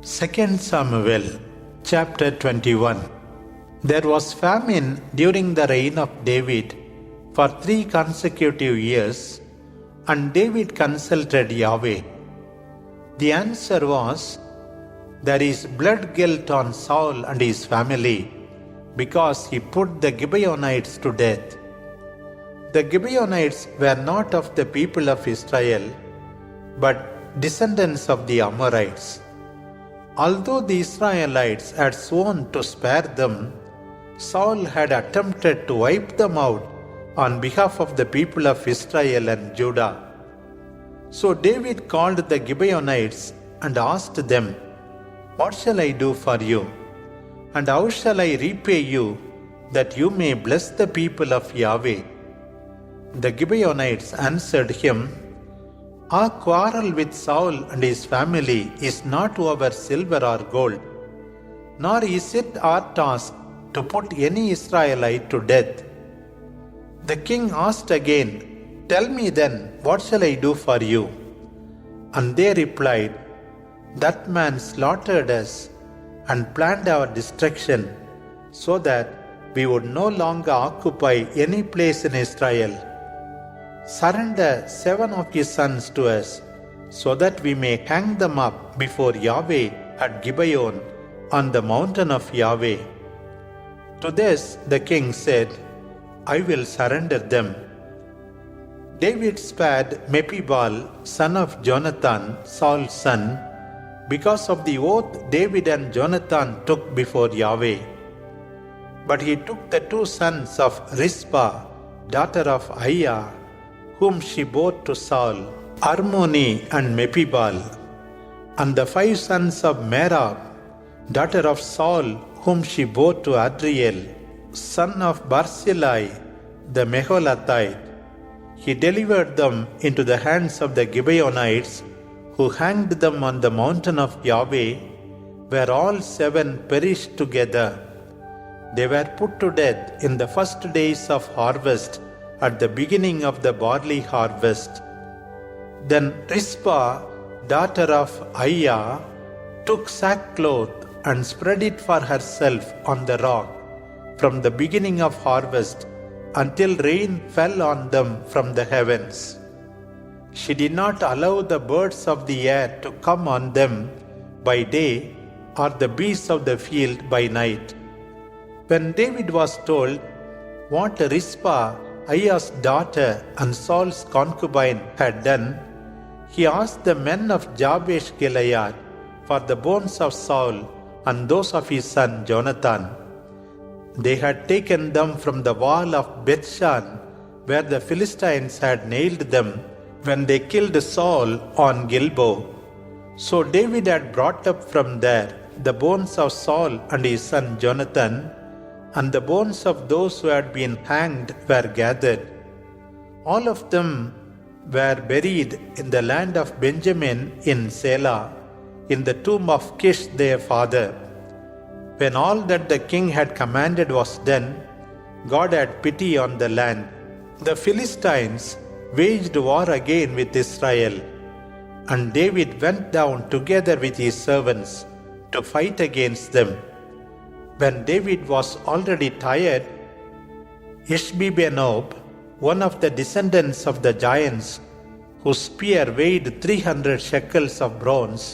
2 Samuel chapter 21. There was famine during the reign of David for 3 consecutive years, and David consulted Yahweh. The answer was, "There is blood guilt on Saul and his family, because he put the Gibeonites to death." The Gibeonites were not of the people of Israel, but descendants of the Amorites. Although the Israelites had sworn to spare them, Saul had attempted to wipe them out on behalf of the people of Israel and Judah. So David called the Gibeonites and asked them, "What shall I do for you? And how shall I repay you, that you may bless the people of Yahweh?" The Gibeonites answered him, "Our quarrel with Saul and his family is not over silver or gold, nor is it our task to put any Israelite to death." The king asked again, "Tell me then, what shall I do for you?" And they replied, "That man slaughtered us and planned our destruction, so that we would no longer occupy any place in Israel. Surrender 7 of his sons to us, so that we may hang them up before Yahweh at Gibeon on the mountain of Yahweh." To this the king said, "I will surrender them." David spared Mepibal, son of Jonathan, Saul's son, because of the oath David and Jonathan took before Yahweh. But he took the 2 sons of Rizpah, daughter of Aiah, whom she bore to Saul, Armoni and Mepibal, and the 5 sons of Merab, daughter of Saul, whom she bore to Adriel, son of Barzillai, the Meholathite. He delivered them into the hands of the Gibeonites, who hanged them on the mountain of Yahweh, where all 7 perished together. They were put to death in the first days of harvest, at the beginning of the barley harvest. Then Rizpah, daughter of Aiah, took sackcloth and spread it for herself on the rock from the beginning of harvest until rain fell on them from the heavens. She did not allow the birds of the air to come on them by day, or the beasts of the field by night. When David was told what Rizpah, Aiah's daughter and Saul's concubine, had done, he asked the men of Jabesh Gilead for the bones of Saul and those of his son Jonathan. They had taken them from the wall of Bethshan, where the Philistines had nailed them when they killed Saul on Gilboa. So David had brought up from there the bones of Saul and his son Jonathan, and the bones of those who had been hanged were gathered. All of them were buried in the land of Benjamin in Selah, in the tomb of Kish their father. When all that the king had commanded was done, God had pity on the land. The Philistines waged war again with Israel, and David went down together with his servants to fight against them. When David was already tired, Ishbi-benob, one of the descendants of the giants, whose spear weighed 300 shekels of bronze,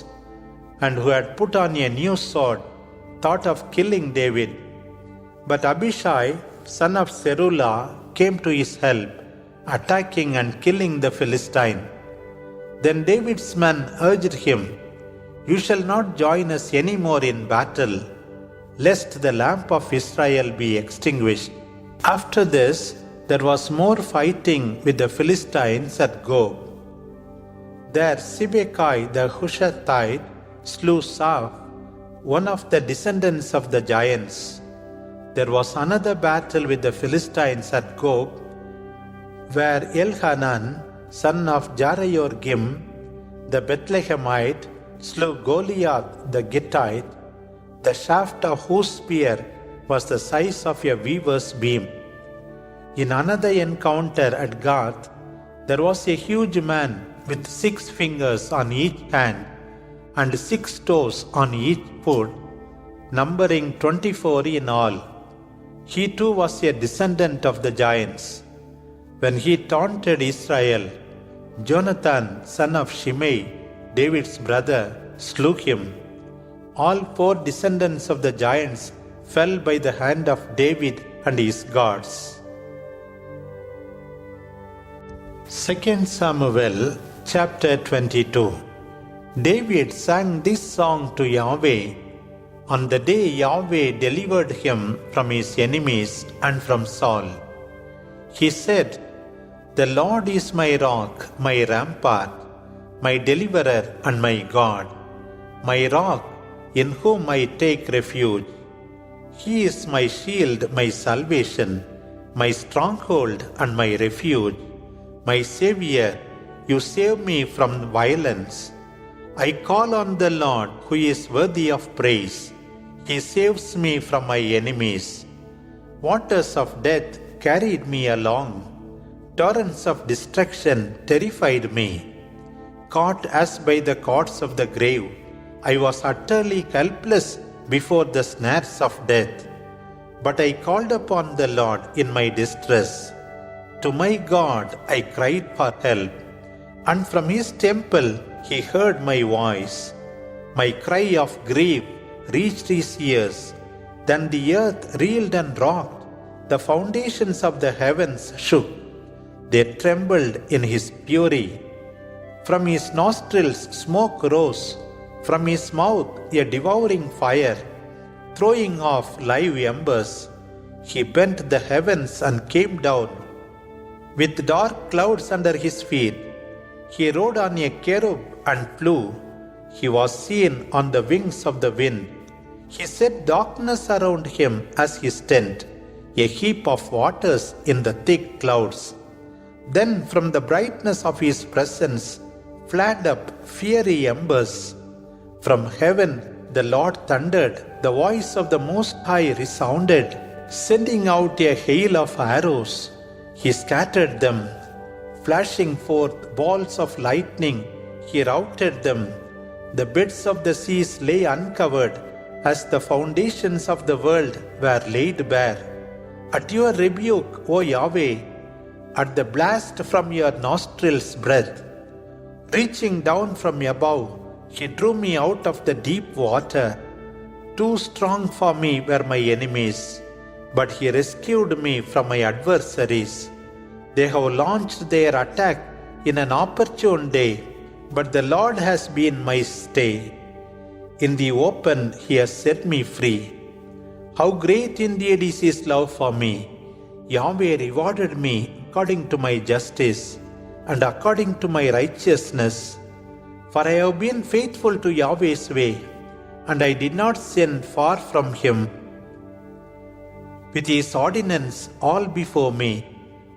and who had put on a new sword, thought of killing David. But Abishai, son of Zeruiah, came to his help, attacking and killing the Philistine. Then David's men urged him, "You shall not join us any more in battle, lest the lamp of Israel be extinguished." After this, there was more fighting with the Philistines at Gob. There Sibbecai the Hushathite slew Saph, one of the descendants of the giants. There was another battle with the Philistines at Gob, where Elhanan, son of Jarayorgim, the Bethlehemite, slew Goliath the Gittite, the shaft of whose spear was the size of a weaver's beam. In another encounter at Gath, there was a huge man with 6 fingers on each hand, and 6 toes on each foot, numbering 24 in all. He too was a descendant of the giants. When he taunted Israel, Jonathan, son of Shimei, David's brother, slew him. All 4 descendants of the giants fell by the hand of David and his gods. 2 Samuel chapter 22. David sang this song to Yahweh on the day Yahweh delivered him from his enemies and from Saul. He said, "The Lord is my rock, my rampart, my deliverer and my God, my rock in whom I take refuge. He is my shield, my salvation, my stronghold and my refuge. My Savior, you save me from violence. I call on the Lord who is worthy of praise. He saves me from my enemies. Waters of death carried me along. Torrents of destruction terrified me. Caught as by the cords of the grave, I was utterly helpless before the snares of death. But I called upon the Lord in my distress. To my God I cried for help, and from his temple he heard my voice. My cry of grief reached his ears. Then the earth reeled and rocked. The foundations of the heavens shook. They trembled in his fury. From his nostrils smoke rose. From his mouth a devouring fire, throwing off live embers. He bent the heavens and came down. With dark clouds under his feet, he rode on a cherub and flew. He was seen on the wings of the wind. He set darkness around him as his tent, a heap of waters in the thick clouds. Then from the brightness of his presence flared up fiery embers. From heaven the Lord thundered, the voice of the Most High resounded, sending out a hail of arrows. He scattered them. Flashing forth balls of lightning, he routed them. The beds of the seas lay uncovered, as the foundations of the world were laid bare. At your rebuke, O Yahweh, at the blast from your nostrils' breath, reaching down from above, he drew me out of the deep water. Too strong for me were my enemies, but he rescued me from my adversaries. They have launched their attack in an opportune day, but the Lord has been my stay. In the open he has set me free. How great indeed is his love for me! Yahweh rewarded me according to my justice and according to my righteousness. For I have been faithful to Yahweh's way, and I did not sin far from him. With his ordinance all before me,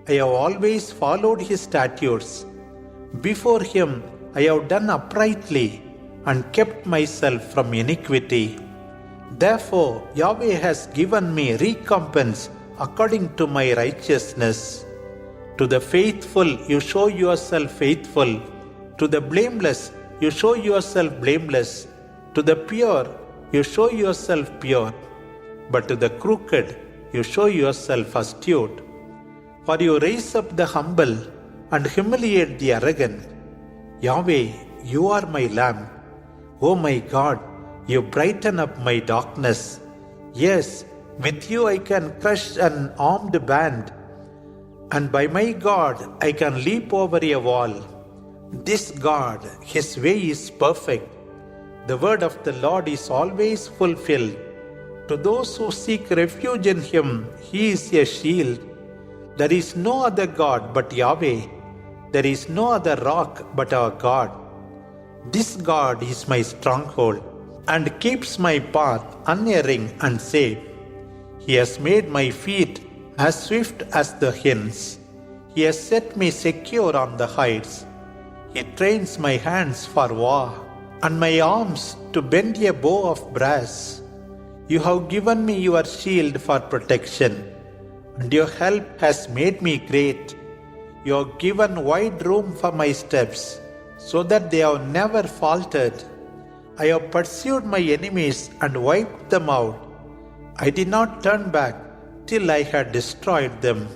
I have always followed his statutes. Before him I have done uprightly and kept myself from iniquity. Therefore Yahweh has given me recompense according to my righteousness. To the faithful you show yourself faithful. To the blameless you show yourself blameless. To the pure you show yourself pure. But to the crooked you show yourself astute. For you raise up the humble and humiliate the arrogant. Yahweh, you are my lamp. O my God, you brighten up my darkness. Yes, with you I can crush an armed band, and by my God I can leap over a wall. This God, his way is perfect. The word of the Lord is always fulfilled. To those who seek refuge in him, he is a shield. There is no other God but Yahweh. There is no other rock but our God. This God is my stronghold and keeps my path unerring and safe. He has made my feet as swift as the hinds. He has set me secure on the heights. He trains my hands for war and my arms to bend a bow of brass. You have given me your shield for protection, and your help has made me great. You have given wide room for my steps, so that they have never faltered. I have pursued my enemies and wiped them out. I did not turn back till I had destroyed them.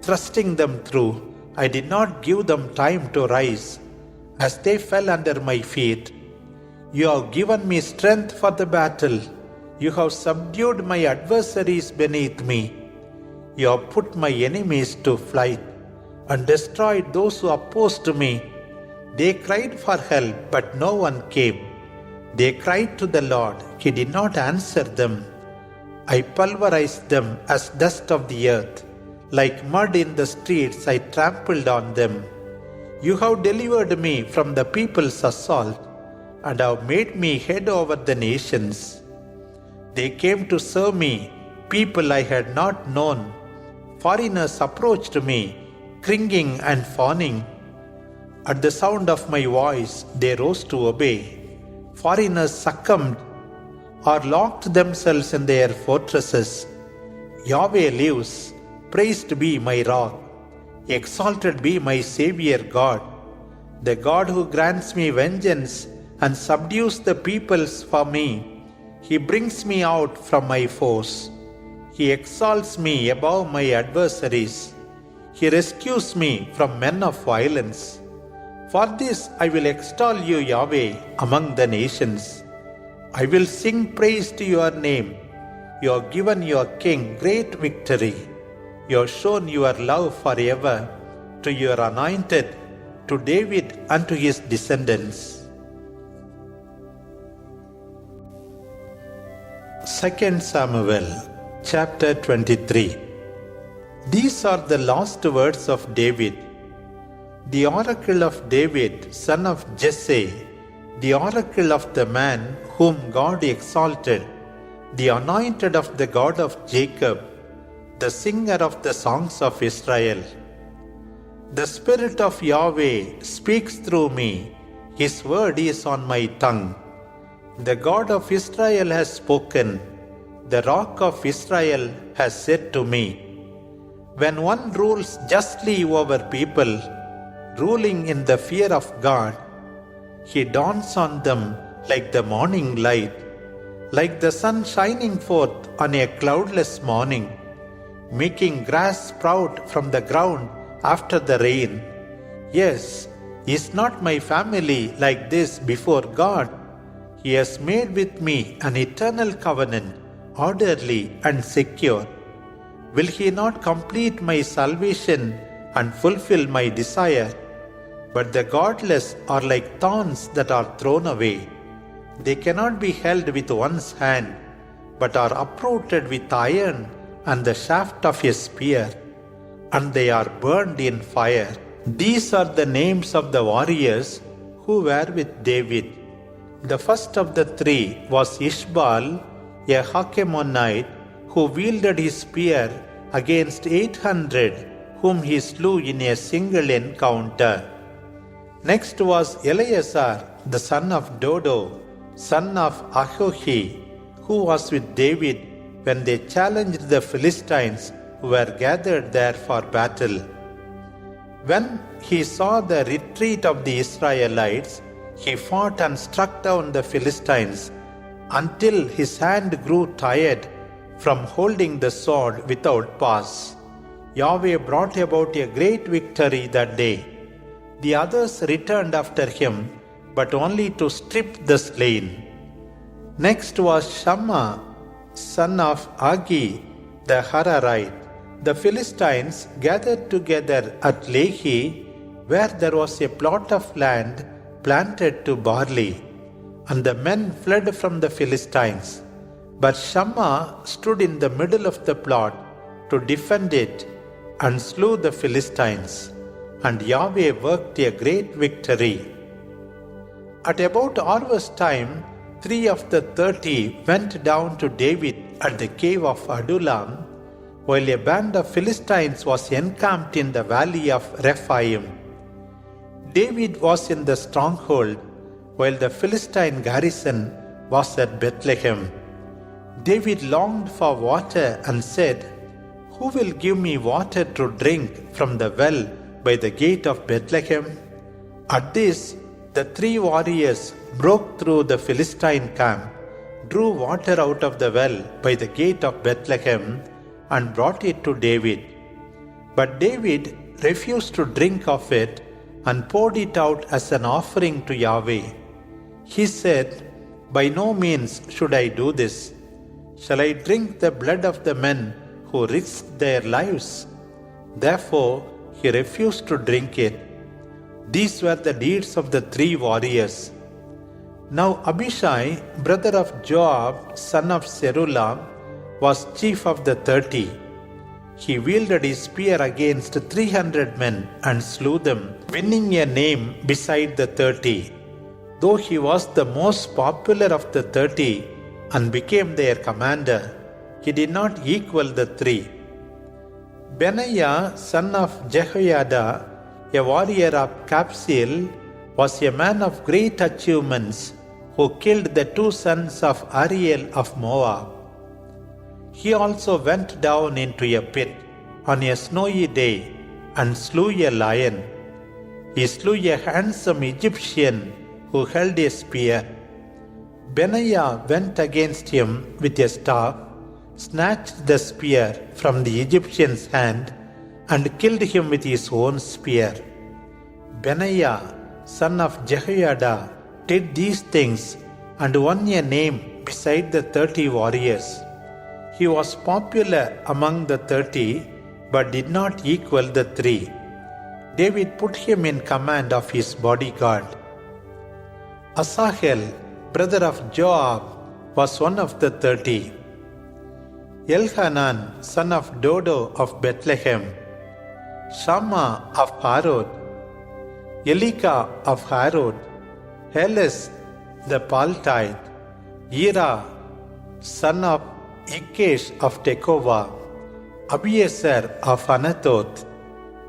Thrusting them through, I did not give them time to rise, as they fell under my feet. You have given me strength for the battle. You have subdued my adversaries beneath me. You have put my enemies to flight and destroyed those who opposed me. They cried for help, but no one came. They cried to the Lord. He did not answer them. I pulverized them as dust of the earth. Like mud in the streets, I trampled on them. You have delivered me from the people's assault and have made me head over the nations. They came to serve me, people I had not known. Foreigners approached me, cringing and fawning. At the sound of my voice, they rose to obey. Foreigners succumbed or locked themselves in their fortresses. Yahweh lives. Praised be my rock. Exalted be my Saviour God, the God who grants me vengeance and subdues the peoples for me. He brings me out from my foes. He exalts me above my adversaries. He rescues me from men of violence. For this I will extol you, Yahweh, among the nations. I will sing praise to your name. You have given your king great victory. You have shown your love forever to your anointed, to David and to his descendants. 2 Samuel chapter 23. These are the last words of David. The oracle of David, son of Jesse, the oracle of the man whom God exalted, the anointed of the God of Jacob, the singer of the songs of Israel. The Spirit of Yahweh speaks through me. His word is on my tongue. The God of Israel has spoken. The Rock of Israel has said to me, when one rules justly over people, ruling in the fear of God, he dawns on them like the morning light, like the sun shining forth on a cloudless morning, making grass sprout from the ground after the rain. Yes, is not my family like this before God? He has made with me an eternal covenant, orderly and secure. Will He not complete my salvation and fulfill my desire? But the godless are like thorns that are thrown away. They cannot be held with one's hand, but are uprooted with iron and the shaft of a spear, and they are burned in fire. These are the names of the warriors who were with David. The first of the three was Ishbal, a Hakemonite, who wielded his spear against 800, whom he slew in a single encounter. Next was Eleazar, the son of Dodo, son of Ahohi, who was with David when they challenged the Philistines who were gathered there for battle. When he saw the retreat of the Israelites, he fought and struck down the Philistines until his hand grew tired from holding the sword without pause. Yahweh brought about a great victory that day. The others returned after him, but only to strip the slain. Next was Shammah, son of Agi, the Hararite. The Philistines gathered together at Lehi, where there was a plot of land planted to barley, and the men fled from the Philistines. But Shammah stood in the middle of the plot to defend it and slew the Philistines, and Yahweh worked a great victory. At about harvest time, 3 of the 30 went down to David at the cave of Adullam, while a band of Philistines was encamped in the valley of Rephaim. David was in the stronghold, while the Philistine garrison was at Bethlehem. David longed for water and said, "Who will give me water to drink from the well by the gate of Bethlehem?" At this, the 3 warriors broke through the Philistine camp, drew water out of the well by the gate of Bethlehem, and brought it to David. But David refused to drink of it and poured it out as an offering to Yahweh. He said, "By no means should I do this. Shall I drink the blood of the men who risked their lives?" Therefore, he refused to drink it. These were the deeds of the 3 warriors. Now Abishai, brother of Joab, son of Zeruiah, was chief of the 30. He wielded his spear against 300 men and slew them, winning a name beside the 30. Though he was the most popular of the 30 and became their commander, he did not equal the 3. Benaiah, son of Jehoiada, a warrior of Kabzeel, was a man of great achievements who killed the 2 sons of Ariel of Moab. He also went down into a pit on a snowy day and slew a lion. He slew a handsome Egyptian who held a spear. Benaiah went against him with a staff, snatched the spear from the Egyptian's hand, and killed him with his own spear. Benaiah, son of Jehoiada, did these things and won a name beside the 30 warriors. He was popular among the 30, but did not equal the 3. David put him in command of his bodyguard. Asahel, brother of Joab, was one of the 30. Elhanan, son of Dodo of Bethlehem, Shammah of Harod, Elika of Harod, Heles the Paltite, Ira, son of Ikesh of Tekoa, Abiezer of Anathoth,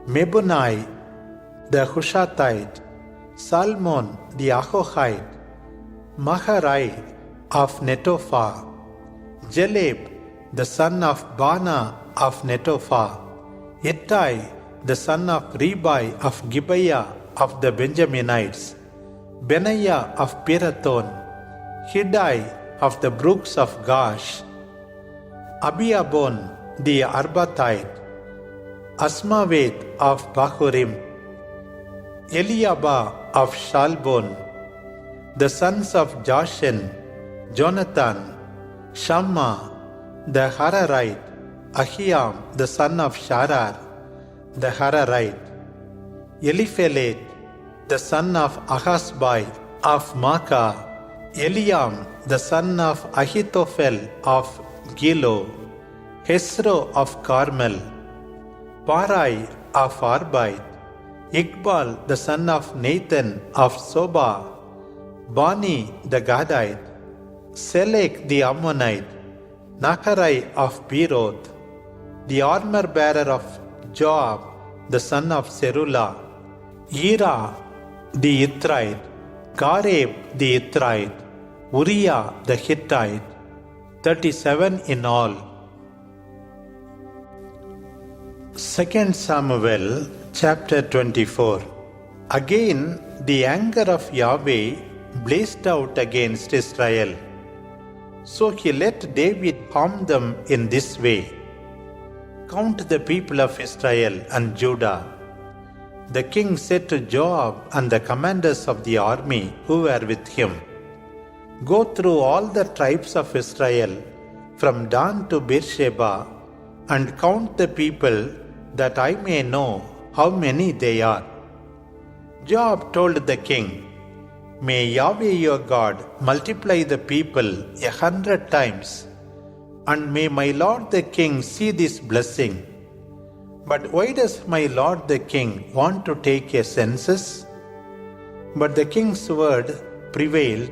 Mebunai the Hushathite, Salmon the Ahohite, Maharai of Netophah, Jeleb the son of Bana of Netophah, Ittai the son of Ribai of Gibeah of the Benjaminites, Benaiah of Pirathon, Hiddai of the brooks of Gash, Abiabon the Arbathite, Asmaveth of Bahurim, Eliabah of Shalbon, the sons of Jashen, Jonathan, Shammah the Hararite, Ahiam the son of Sharar the Hararite, Eliphelet the son of Ahasbai of Maacah, Eliam the son of Ahithophel of Gilo, Hesro of Carmel, Parai of Arbite, Iqbal the son of Nathan of Sobah, Bani the Gadite, Selek the Ammonite, Nacharai of Beeroth, the armor-bearer of Joab the son of Zeruiah, Ira the Ithrite, Gareb the Ithrite, Uriah the Hittite, 37 in all. 2 Samuel chapter 24. Again the anger of Yahweh blazed out against Israel. So he let David harm them in this way. Count the people of Israel and Judah. The king said to Joab and the commanders of the army who were with him, "Go through all the tribes of Israel from Dan to Beersheba and count the people that I may know how many they are." Joab told the king, "May Yahweh your God multiply the people 100 times, and may my lord the king see this blessing. But why does my lord the king want to take a census?" But the king's word prevailed,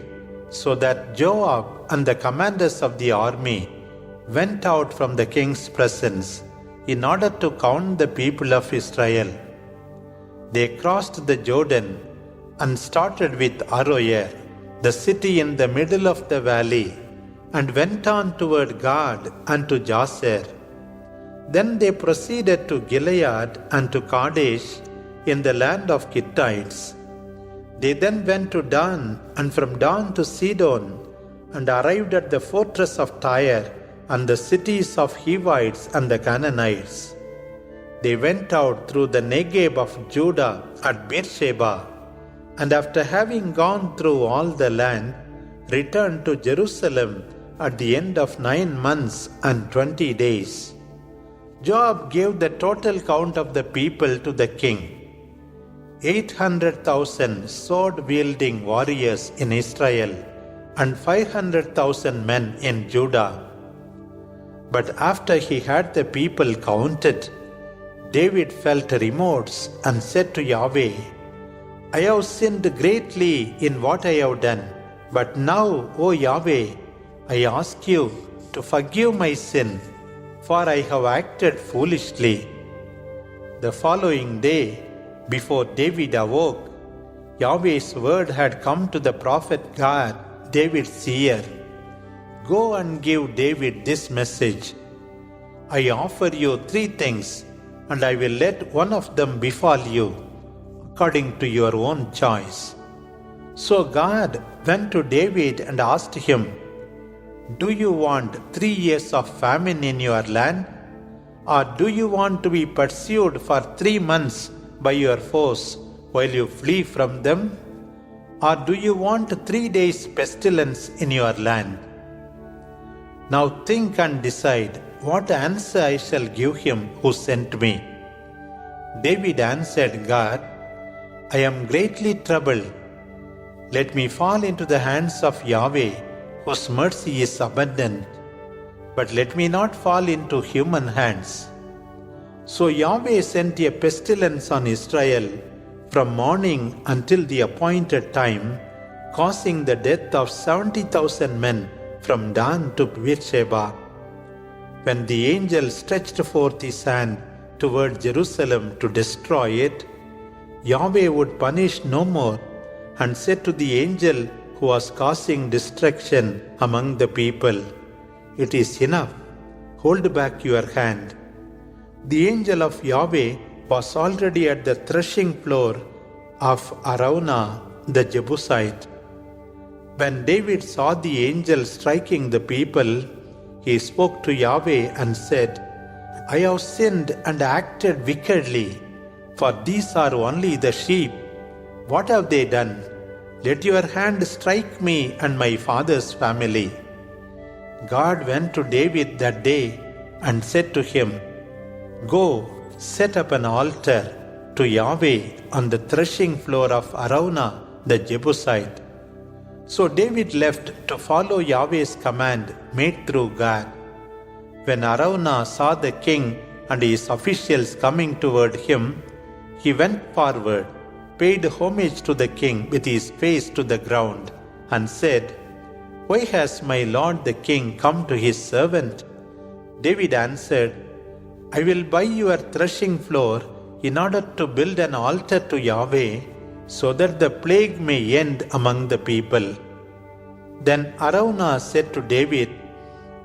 so that Joab and the commanders of the army went out from the king's presence in order to count the people of Israel. They crossed the Jordan and started with Aroer, the city in the middle of the valley, and went on toward Gad and to Jazer. Then they proceeded to Gilead and to Kadesh in the land of Hittites. They then went to Dan, and from Dan to Sidon, and arrived at the fortress of Tyre and the cities of Hivites and the Canaanites. They went out through the Negeb of Judah at Beersheba, and after having gone through all the land, returned to Jerusalem at the end of 9 months and 20 days. Joab gave the total count of the people to the king. 800,000 sword-wielding warriors in Israel and 500,000 men in Judah. But after he had the people counted, David felt remorse and said to Yahweh, I have sinned greatly in what I have done, but now, O Yahweh, I ask you to forgive my sin, for I have acted foolishly. The following day, before David awoke, Yahweh's word had come to the prophet Gad, David's seer. Go and give David this message. I offer you 3 things, and I will let one of them befall you, according to your own choice. So Gad went to David and asked him, Do you want 3 years of famine in your land? Or do you want to be pursued for 3 months by your foes while you flee from them? Or do you want 3 days pestilence in your land? Now think and decide what answer I shall give him who sent me. David answered God, I am greatly troubled. Let me fall into the hands of Yahweh, whose mercy is abundant, but let me not fall into human hands. So Yahweh sent a pestilence on Israel from morning until the appointed time, causing the death of 70,000 men from Dan to Beersheba. When the angel stretched forth his hand toward Jerusalem to destroy it, Yahweh would punish no more, and said to the angel who was causing destruction among the people, It is enough, hold back your hand. The angel of Yahweh was already at the threshing floor of Araunah the Jebusite. When David saw the angel striking the people, he spoke to Yahweh and said, I have sinned and acted wickedly, for these are only the sheep. What have they done? Let your hand strike me and my father's family. God went to David that day and said to him, Go, set up an altar to Yahweh on the threshing floor of Araunah the Jebusite. So David left to follow Yahweh's command made through God. When Araunah saw the king and his officials coming toward him, he went forward, paid homage to the king with his face to the ground, and said, Why has my lord the king come to his servant? David answered, I will buy your threshing floor in order to build an altar to Yahweh, so that the plague may end among the people. Then Araunah said to David,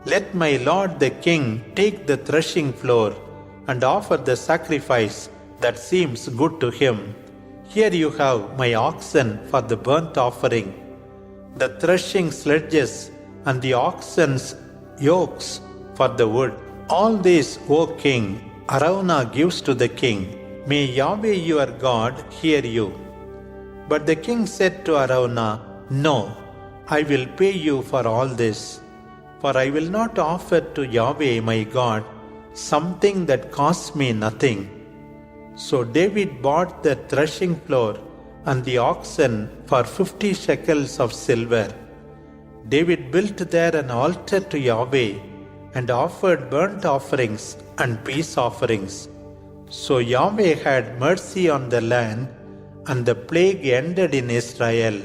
Let my lord the king take the threshing floor and offer the sacrifice that seems good to him. Here you have my oxen for the burnt offering, the threshing sledges and the oxen's yokes for the wood. All this, O king, Araunah gives to the king. May Yahweh your God hear you. But the king said to Araunah, No, I will pay you for all this, for I will not offer to Yahweh my God something that costs me nothing. So David bought the threshing floor and the oxen for 50 shekels of silver. David built there an altar to Yahweh and offered burnt offerings and peace offerings. So Yahweh had mercy on the land, and the plague ended in Israel.